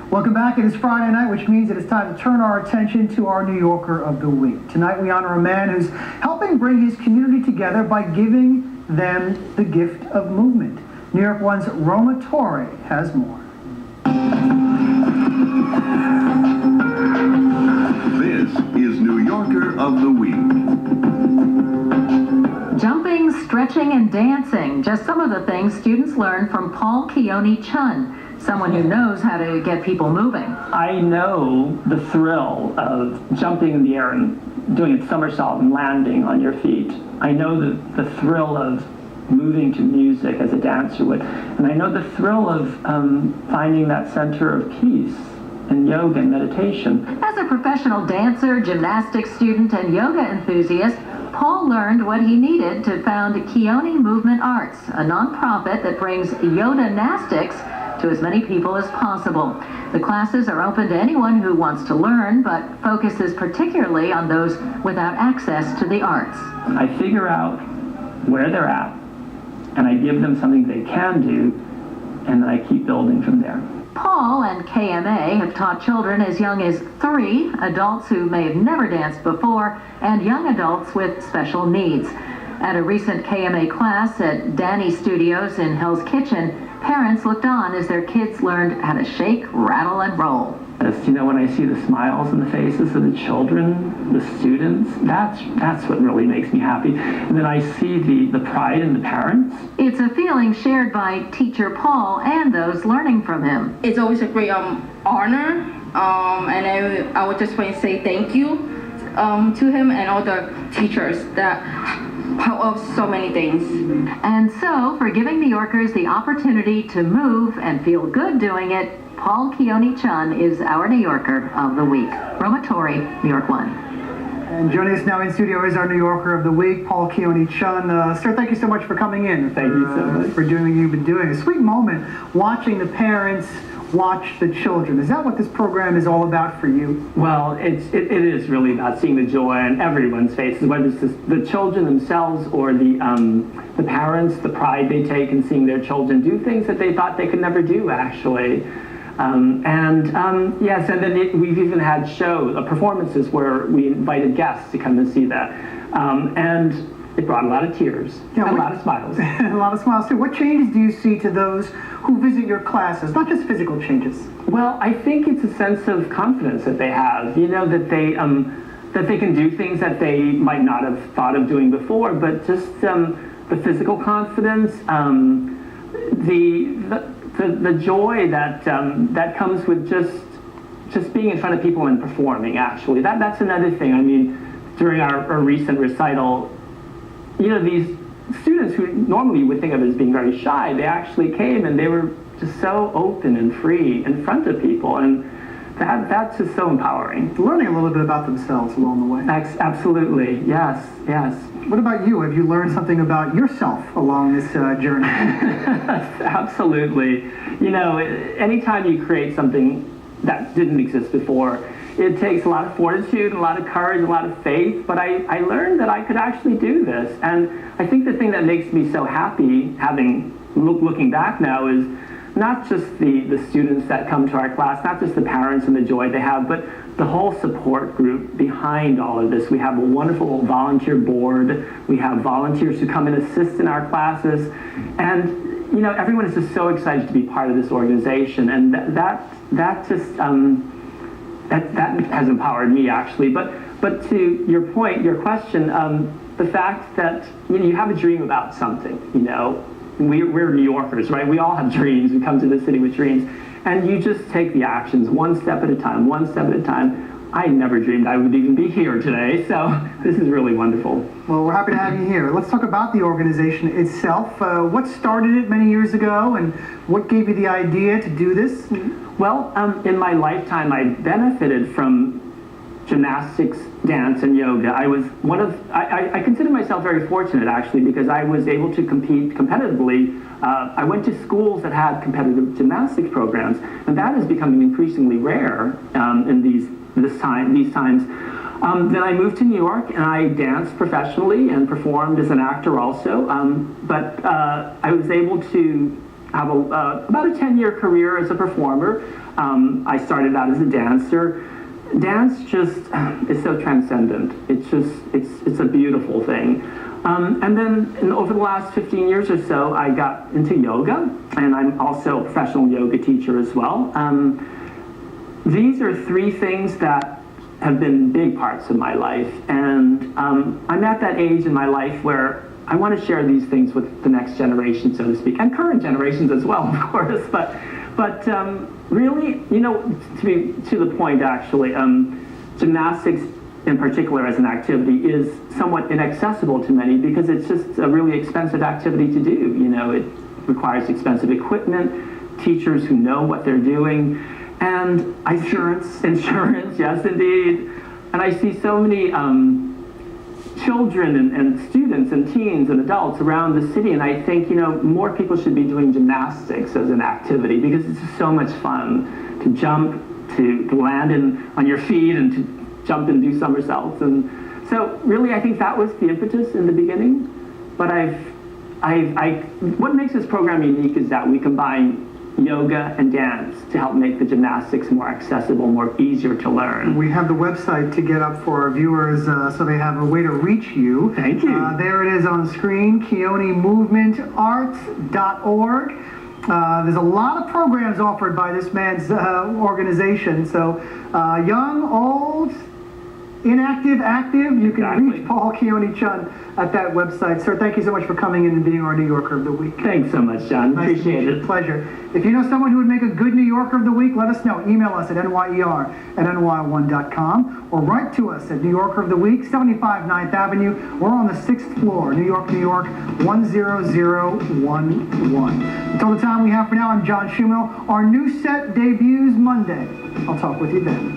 Welcome back. It is Friday night, which means it is time to turn our attention to our New Yorker of the Week. Tonight we honor a man who's helping bring his community together by giving them the gift of movement. New York One's Roma Torre has more. This is New Yorker of the Week. Jumping, stretching, and dancing. Just some of the things students learn from Paul Keone Chun, someone who knows how to get people moving. I know the thrill of jumping in the air and doing a somersault and landing on your feet. I know the thrill of moving to music as a dancer would. And I know the thrill of finding that center of peace in yoga and meditation. As a professional dancer, gymnastics student, and yoga enthusiast, Paul learned what he needed to found Keone Movement Arts, a nonprofit that brings yoga-nastics to as many people as possible. The classes are open to anyone who wants to learn, but focuses particularly on those without access to the arts. I figure out where they're at, and I give them something they can do, and then I keep building from there. Paul and KMA have taught children as young as 3, adults who may have never danced before, and young adults with special needs. At a recent KMA class at Danny Studios in Hell's Kitchen, parents looked on as their kids learned how to shake, rattle, and roll. You know, when I see the smiles on the faces of the children, the students, that's what really makes me happy. And then I see the pride in the parents. It's a feeling shared by teacher Paul and those learning from him. It's always a great honor, and I would just want to say thank you to him and all the teachers that help us so many things. And so, for giving New Yorkers the opportunity to move and feel good doing it, Paul Keone Chun is our New Yorker of the Week. Roma Torre, New York One. And joining us now in studio is our New Yorker of the Week, Paul Keone Chun. Sir, thank you so much for coming in. Thank you so much. For doing what you've been doing. A sweet moment watching the parents watch the children. Is that what this program is all about for you? Well, it is really about seeing the joy on everyone's faces, whether it's the children themselves or the parents, the pride they take in seeing their children do things that they thought they could never do, actually. Yes, and then we've even had performances where we invited guests to come and see that. And it brought a lot of tears and a lot of smiles. A lot of smiles too. What changes do you see to those who visit your classes? Not just physical changes. Well, I think it's a sense of confidence that they have. You know, that they can do things that they might not have thought of doing before, but just the physical confidence, the joy that comes with just being in front of people and performing. Actually, that's another thing. I mean, during our recent recital, you know, these students who normally you would think of as being very shy, they actually came and they were just so open and free in front of people, and that's just so empowering. Learning a little bit about themselves along the way. Absolutely, yes. What about you? Have you learned something about yourself along this journey? Absolutely. You know, anytime you create something that didn't exist before, it takes a lot of fortitude, a lot of courage, a lot of faith, but I learned that I could actually do this. And I think the thing that makes me so happy, looking back now, is not just the students that come to our class, not just the parents and the joy they have, but the whole support group behind all of this. We have a wonderful volunteer board. We have volunteers who come and assist in our classes. And, you know, everyone is just so excited to be part of this organization. And that has empowered me, actually. But to your point, your question, the fact that, you know, you have a dream about something, you know. We're New Yorkers, right? We all have dreams. We come to the city with dreams. And you just take the actions one step at a time, one step at a time. I never dreamed I would even be here today, so this is really wonderful. Well, we're happy to have you here. Let's talk about the organization itself. What started it many years ago, and what gave you the idea to do this? Well, in my lifetime, I benefited from gymnastics, dance, and yoga. I consider myself very fortunate, actually, because I was able to compete competitively. I went to schools that had competitive gymnastics programs, and that is becoming increasingly rare in these times. Then I moved to New York, and I danced professionally and performed as an actor also. But I was able to have about a 10-year career as a performer. I started out as a dancer. Dance just is so transcendent. It's a beautiful thing. And then over the last 15 years or so, I got into yoga, and I'm also a professional yoga teacher as well. These are three things that have been big parts of my life, and I'm at that age in my life where I want to share these things with the next generation, so to speak, and current generations as well, of course. But really, you know, to the point actually, gymnastics in particular as an activity is somewhat inaccessible to many because it's just a really expensive activity to do. You know, it requires expensive equipment, teachers who know what they're doing, and insurance, yes indeed. And I see so many children and students and teens and adults around the city, and I think, you know, more people should be doing gymnastics as an activity because it's just so much fun to jump, to land on your feet and to jump and do somersaults. And so really I think that was the impetus in the beginning. But what makes this program unique is that we combine yoga and dance to help make the gymnastics more accessible, more easier to learn. We have the website to get up for our viewers so they have a way to reach you. Thank you. There it is on the screen, keonimovementarts.org. There's a lot of programs offered by this man's organization. So young, old, inactive, active, you can reach Paul Keone-Chun at that website. Sir, thank you so much for coming in and being our New Yorker of the Week. Thanks so much, John. Nice Appreciate it. Pleasure. If you know someone who would make a good New Yorker of the Week, let us know. Email us at nyer@ny1.com or write to us at New Yorker of the Week, 75 9th Avenue. We're on the 6th floor, New York, 10011. Until the time we have for now, I'm John Schumo. Our new set debuts Monday. I'll talk with you then.